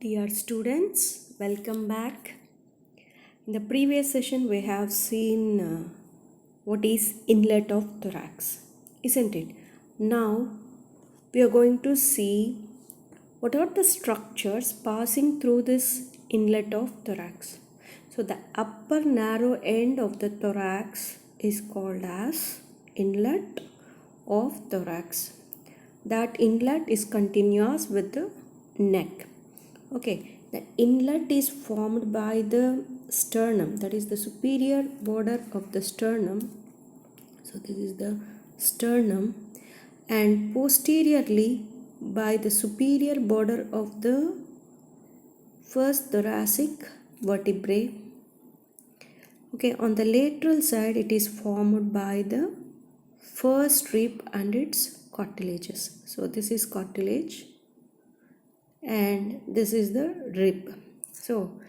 Dear students, welcome back. In the previous session, we have seen what is inlet of thorax, isn't it? Now, we are going to see what are the structures passing through this inlet of thorax. So, the upper narrow end of the thorax is called as inlet of thorax. That inlet is continuous with the neck. Okay, the inlet is formed by the sternum, that is the superior border of the sternum. So this is the sternum, and posteriorly by the superior border of the first thoracic vertebrae. Okay, on the lateral side it is formed by the first rib and its cartilages. So this is cartilage and this is the rib. So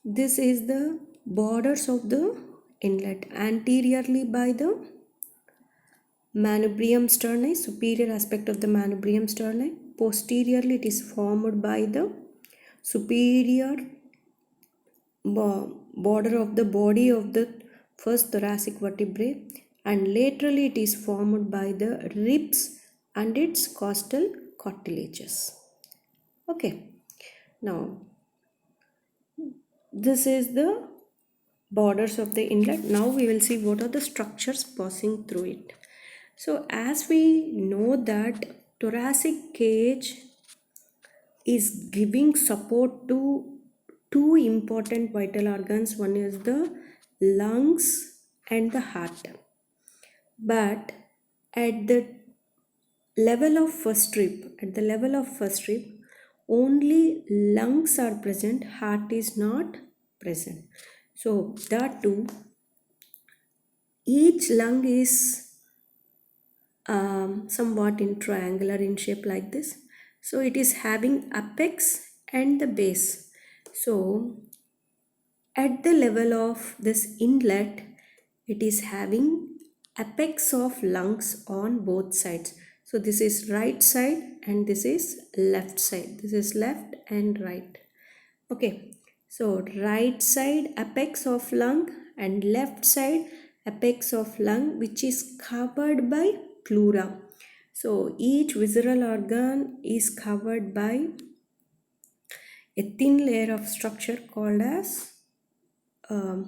this is the borders of the inlet. Anteriorly by the manubrium sterni, superior aspect of the manubrium sterni. Posteriorly it is formed by the superior border of the body of the first thoracic vertebrae, and laterally it is formed by the ribs and its costal cartilages. Okay, now this is the borders of the inlet. Now we will see what are the structures passing through it. So as we know that thoracic cage is giving support to two important vital organs. One is the lungs and the heart. But at the level of first rib, only lungs are present, heart is not present. So that too, each lung is somewhat in triangular in shape like this. So it is having apex and the base. So at the level of this inlet, it is having apex of lungs on both sides. So this is right side and this is left side. This is left and right. Okay, so right side apex of lung and left side apex of lung, which is covered by pleura. So each visceral organ is covered by a thin layer of structure called as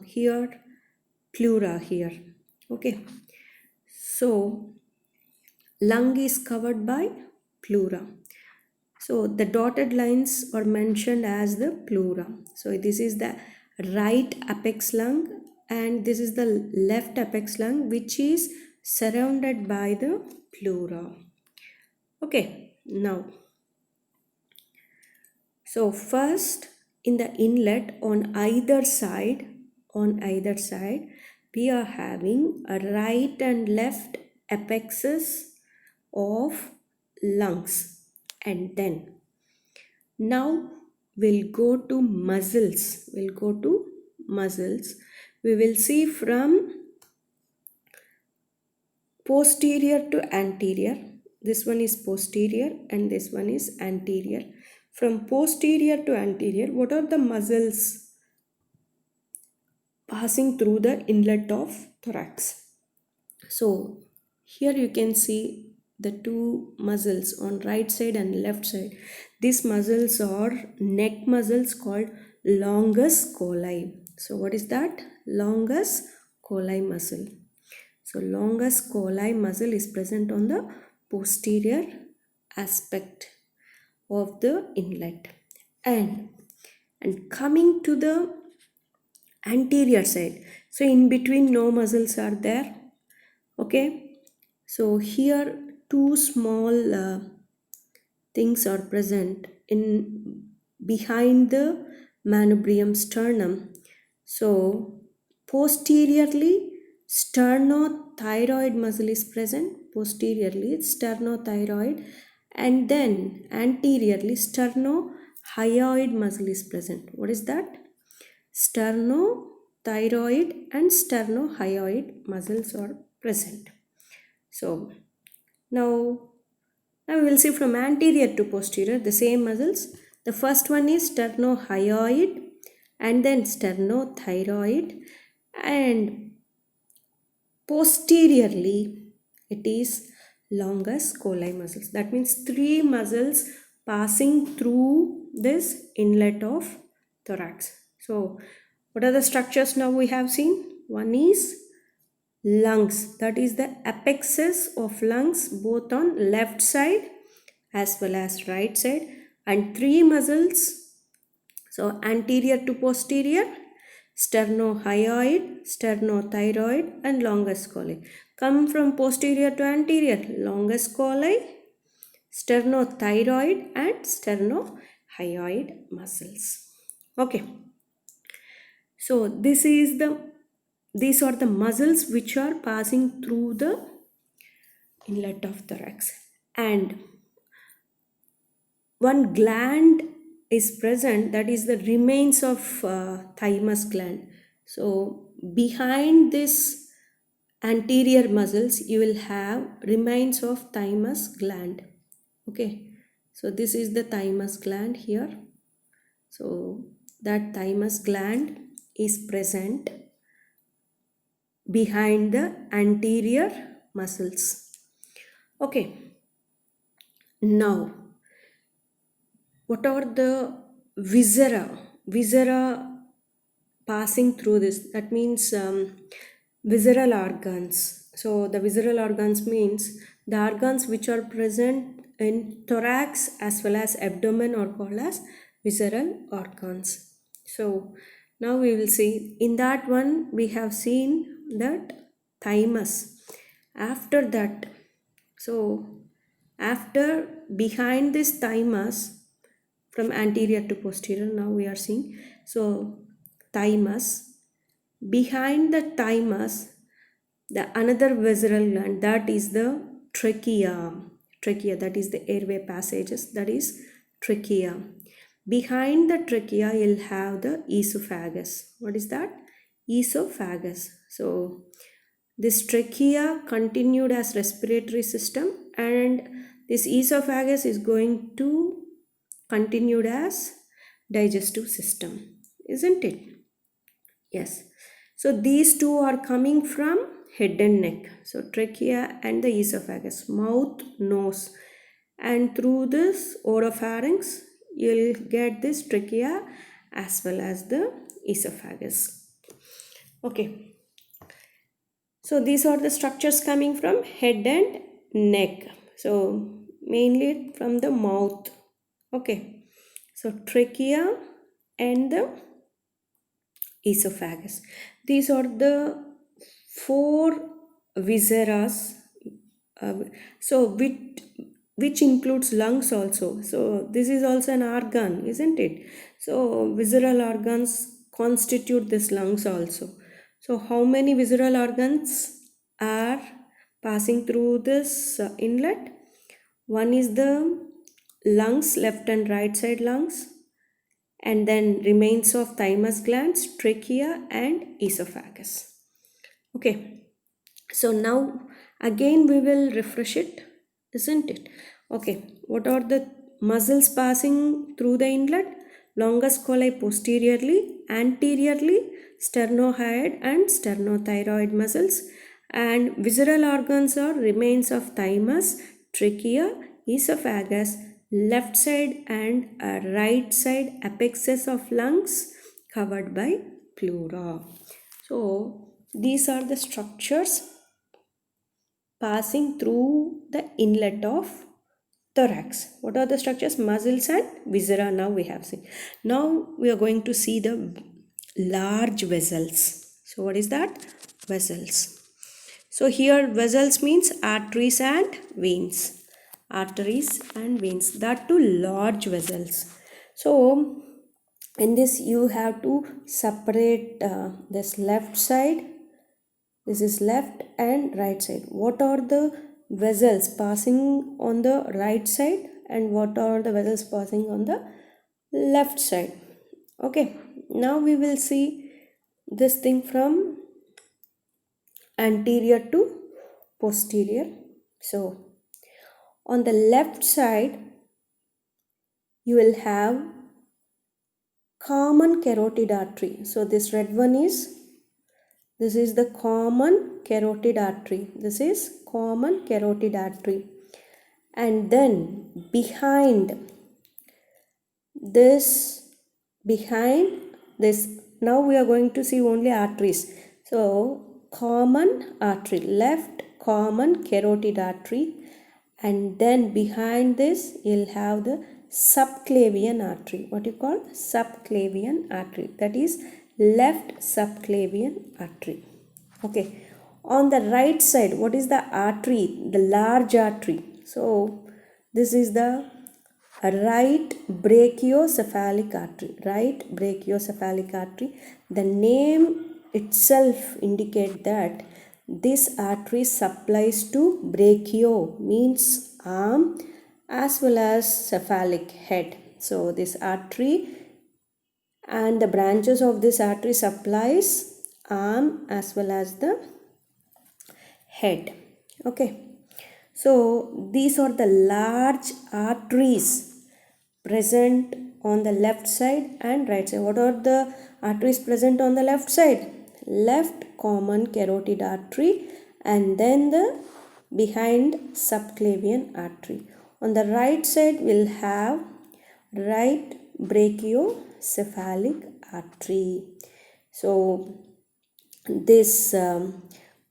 here pleura here. Okay, so lung is covered by pleura. So the dotted lines are mentioned as the pleura. So this is the right apex lung and this is the left apex lung, which is surrounded by the pleura. Okay, now so first in the inlet on either side, we are having a right and left apexes of lungs, and then now we'll go to muscles. We will see from posterior to anterior. This one is posterior and this one is anterior. From posterior to anterior, what are the muscles passing through the inlet of thorax? So here you can see the two muscles on right side and left side. These muscles are neck muscles called longus colli. So what is that? Longus colli muscle. So longus colli muscle is present on the posterior aspect of the inlet. And coming to the anterior side, so in between no muscles are there. Okay, so here two small things are present in behind the manubrium sternum. So posteriorly sternothyroid muscle is present, posteriorly sternothyroid, and then anteriorly sternohyoid muscle is present. What is that? Sternothyroid and sternohyoid muscles are present. So now we will see from anterior to posterior the same muscles. The first one is sternohyoid and then sternothyroid, and posteriorly it is longus colli muscles. That means three muscles passing through this inlet of thorax. So what are the structures now we have seen? One is lungs, that is the apexes of lungs both on left side as well as right side, and three muscles, so anterior to posterior, sternohyoid, sternothyroid and longus colli. Come from posterior to anterior, longus colli, sternothyroid and sternohyoid muscles. Okay, so these are the muscles which are passing through the inlet of thorax, and one gland is present, that is the remains of thymus gland. So behind this anterior muscles you will have remains of thymus gland. Okay, so this is the thymus gland here. So that thymus gland is present behind the anterior muscles. Okay, now what are the viscera passing through this? That means visceral organs. So the visceral organs means the organs which are present in thorax as well as abdomen are called as visceral organs. So now we will see, in that one we have seen that thymus. After that, so after behind this thymus, from anterior to posterior, now we are seeing, so thymus, behind the thymus the another visceral gland, that is the trachea. That is the airway passages, that is trachea. Behind the trachea you'll have the esophagus. What is that? Esophagus. So this trachea continued as respiratory system, and this esophagus is going to continued as digestive system, isn't it? Yes. So these two are coming from head and neck. So trachea and the esophagus, mouth, nose, and through this oropharynx you'll get this trachea as well as the esophagus. Okay. So these are the structures coming from head and neck. So mainly from the mouth. Okay. So trachea and the esophagus. These are the four visceras. So which includes lungs also. So this is also an organ, isn't it? So visceral organs constitute this lungs also. So how many visceral organs are passing through this inlet? One is the lungs, left and right side lungs, and then remains of thymus glands, trachea and esophagus. Okay, so now again we will refresh it, isn't it? Okay, what are the muscles passing through the inlet? Longus colli posteriorly, anteriorly sternohyoid and sternothyroid muscles, and visceral organs are remains of thymus, trachea, esophagus, left side and right side apexes of lungs covered by pleura. So these are the structures passing through the inlet of thorax. What are the structures? Muscles and viscera now we have seen. Now we are going to see the large vessels. So what is that? Vessels. So here vessels means arteries and veins. Arteries and veins. That too large vessels. So in this you have to separate this left side. This is left and right side. What are the vessels passing on the right side and what are the vessels passing on the left side? Okay, now we will see this thing from anterior to posterior. So on the left side you will have common carotid artery. So this red one this is the common carotid artery. This is common carotid artery. And then behind this, now we are going to see only arteries. So common artery, left common carotid artery, and then behind this you'll have the subclavian artery. What you call subclavian artery, that is left subclavian artery. Okay, on the right side, what is the artery? The large artery. So this is the right brachiocephalic artery. Right brachiocephalic artery. The name itself indicate that this artery supplies to brachio, means arm, as well as cephalic head. So this artery and the branches of this artery supplies arm as well as the head. Okay. So these are the large arteries present on the left side and right side. What are the arteries present on the left side? Left common carotid artery, and then the behind subclavian artery. On the right side we'll have right brachiocephalic artery. So this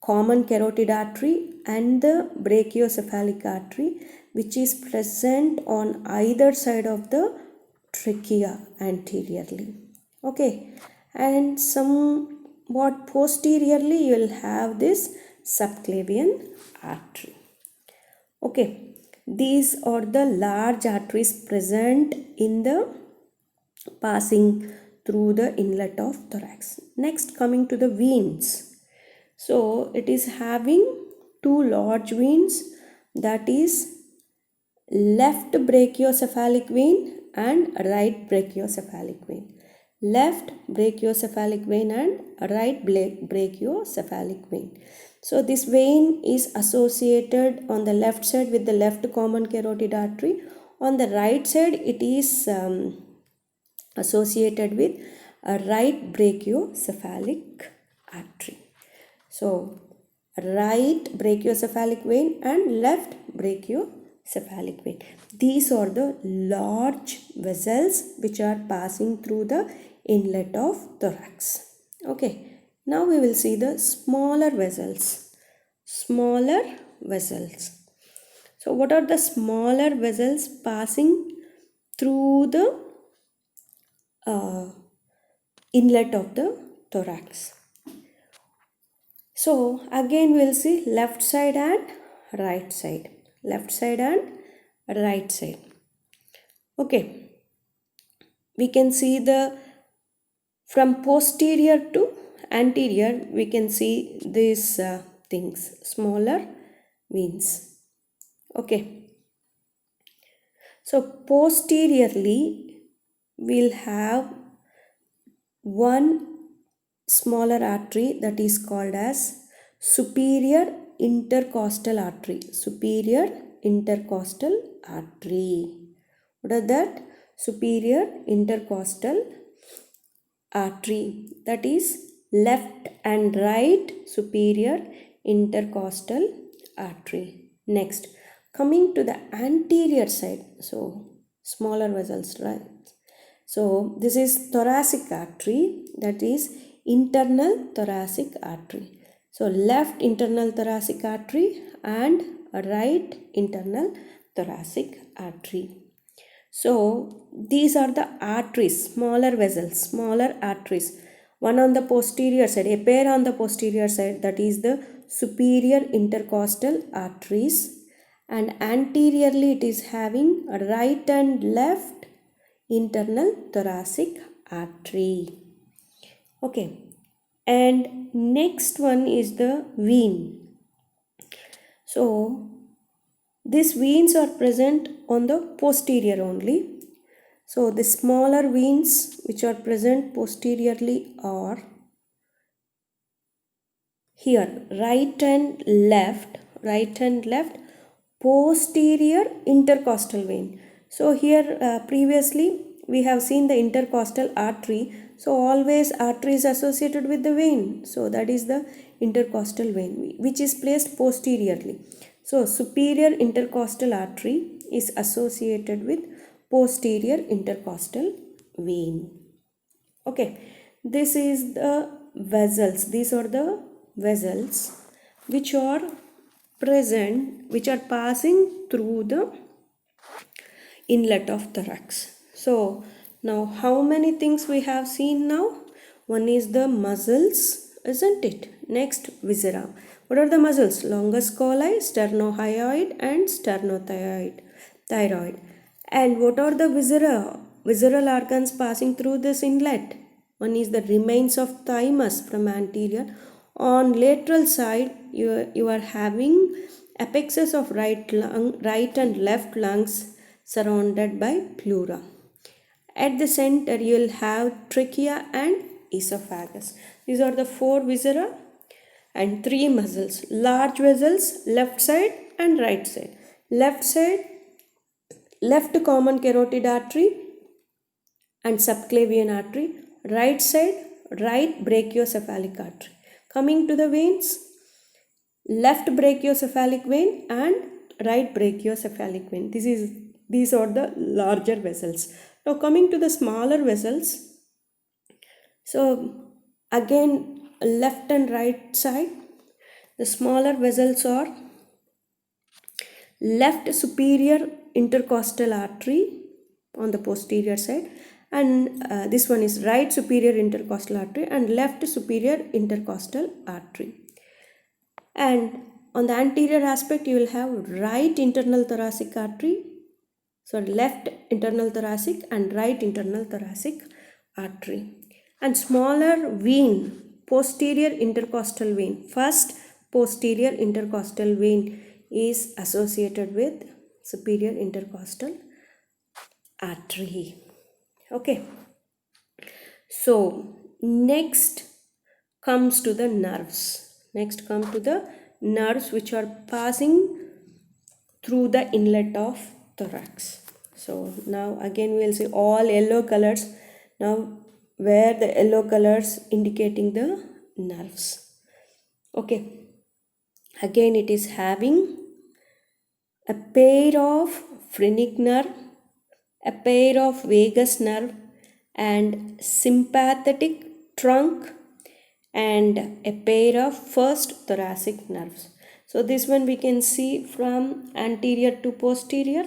common carotid artery and the brachiocephalic artery, which is present on either side of the trachea anteriorly. Okay, and somewhat posteriorly you will have this subclavian artery. Okay, these are the large arteries present in the passing through the inlet of thorax. Next, coming to the veins. So it is having two large veins, that is left brachiocephalic vein and right brachiocephalic vein. Left brachiocephalic vein and right brachiocephalic vein. So this vein is associated on the left side with the left common carotid artery. On the right side it is associated with a right brachiocephalic artery. So right brachiocephalic vein and left brachiocephalic vein. These are the large vessels which are passing through the inlet of thorax. Okay, now we will see the smaller vessels. Smaller vessels. So what are the smaller vessels passing through the inlet of the thorax? So again we'll see left side and right side. Left side and right side. Okay. We can see from posterior to anterior, we can see these things, smaller veins. Okay. So posteriorly we'll have one smaller artery that is called as superior intercostal artery. Superior intercostal artery. What is that? Superior intercostal artery, that is left and right superior intercostal artery. Next, coming to the anterior side, so smaller vessels, right? So this is thoracic artery, that is internal thoracic artery. So left internal thoracic artery and right internal thoracic artery. So these are the arteries, smaller vessels, smaller arteries. One on the posterior side, a pair on the posterior side, that is the superior intercostal arteries, and anteriorly it is having a right and left internal thoracic artery. Okay, and next one is the vein. So these veins are present on the posterior only. So the smaller veins which are present posteriorly are here, right and left posterior intercostal vein. So here previously we have seen the intercostal artery. So always artery is associated with the vein. So that is the intercostal vein which is placed posteriorly. So superior intercostal artery is associated with posterior intercostal vein. Okay, this is the vessels. These are the vessels which are present, which are passing through the inlet of thorax. So now how many things we have seen now? One is the muscles, isn't it? Next, viscera. What are the muscles? Longus colli, sternohyoid and sternothyroid. Thyroid. And what are the viscera? Visceral organs passing through this inlet. One is the remains of thymus from anterior. On lateral side, you are having apexes of right and left lungs surrounded by pleura. At the center, you will have trachea and esophagus. These are the four viscera and three muscles. Large vessels, left side and right side. Left side, left common carotid artery and subclavian artery. Right side, right brachiocephalic artery. Coming to the veins, left brachiocephalic vein and right brachiocephalic vein. These are the larger vessels. Now coming to the smaller vessels, so again left and right side, the smaller vessels are left superior intercostal artery on the posterior side, and this one is right superior intercostal artery and left superior intercostal artery. And on the anterior aspect, you will have right internal thoracic artery, so left internal thoracic and right internal thoracic artery. And smaller vein, posterior intercostal vein. First posterior intercostal vein is associated with superior intercostal artery. Okay. So next comes to the nerves. Next come to the nerves which are passing through the inlet of thorax. So now again we will see all yellow colors. Now where the yellow colors indicating the nerves. Okay. Again it is having a pair of phrenic nerve, a pair of vagus nerve and sympathetic trunk and a pair of first thoracic nerves. So this one we can see from anterior to posterior.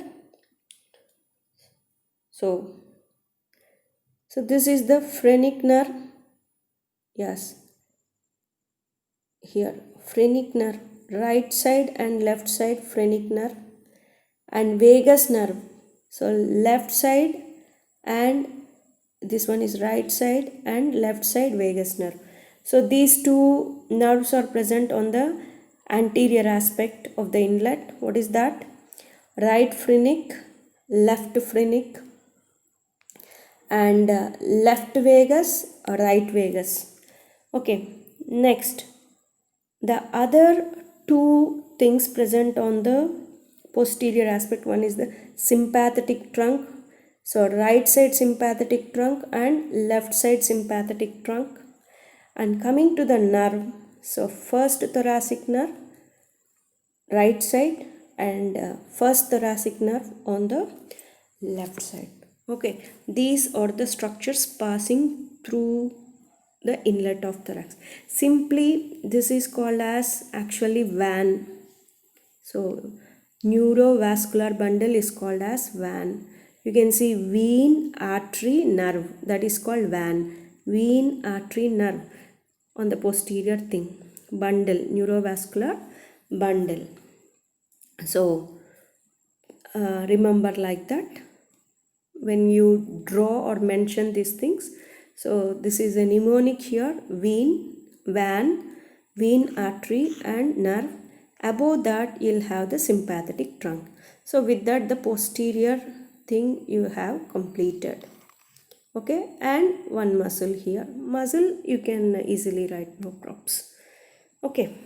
So this is the phrenic nerve. Yes. Here phrenic nerve, right side and left side phrenic nerve, and vagus nerve. So left side and this one is right side and left side vagus nerve. So these two nerves are present on the anterior aspect of the inlet. What is that? Right phrenic, left phrenic, and left vagus, right vagus. Okay, next, the other two things present on the posterior aspect, one is the sympathetic trunk. So right side sympathetic trunk and left side sympathetic trunk. And coming to the nerve, so first thoracic nerve, right side, and first thoracic nerve on the left side. Okay, these are the structures passing through the inlet of thorax. Simply this is called as actually VAN. So neurovascular bundle is called as VAN. You can see vein, artery, nerve, that is called VAN. Vein, artery, nerve on the posterior thing. Bundle, neurovascular bundle. So remember like that when you draw or mention these things. So this is a mnemonic here: vein, VAN, vein, artery and nerve. Above that you'll have the sympathetic trunk. So with that the posterior thing you have completed. Okay, and one muscle here. Muscle you can easily write, no props. Okay,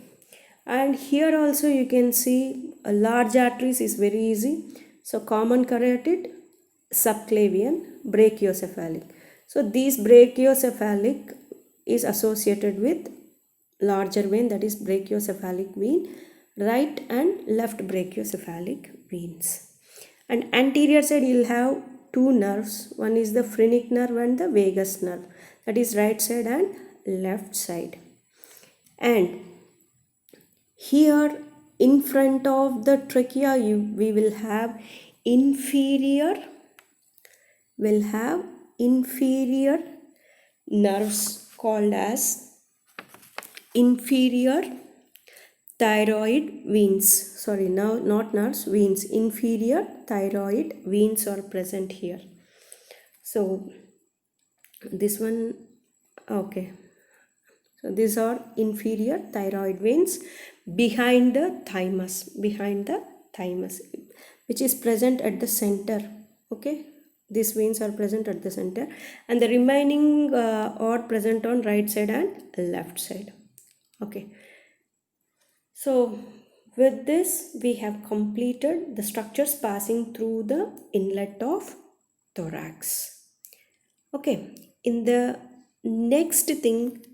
and here also you can see a large arteries is very easy. So common carotid, subclavian, brachiocephalic. So these brachiocephalic is associated with larger vein, that is brachiocephalic vein, right and left brachiocephalic veins. And anterior side you will have two nerves, one is the phrenic nerve and the vagus nerve, that is right side and left side. And here in front of the trachea we will have inferior nerves called as inferior thyroid veins. Sorry, now not nerves, veins. Inferior thyroid veins are present here. So this one, okay. So these are inferior thyroid veins behind the thymus, which is present at the center. Okay, these veins are present at the center, and the remaining are present on right side and left side. Okay, so with this we have completed the structures passing through the inlet of thorax. Okay, in the next thing,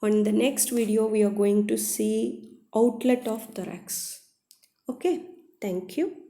on the next video we are going to see outlet of thorax. Okay, thank you.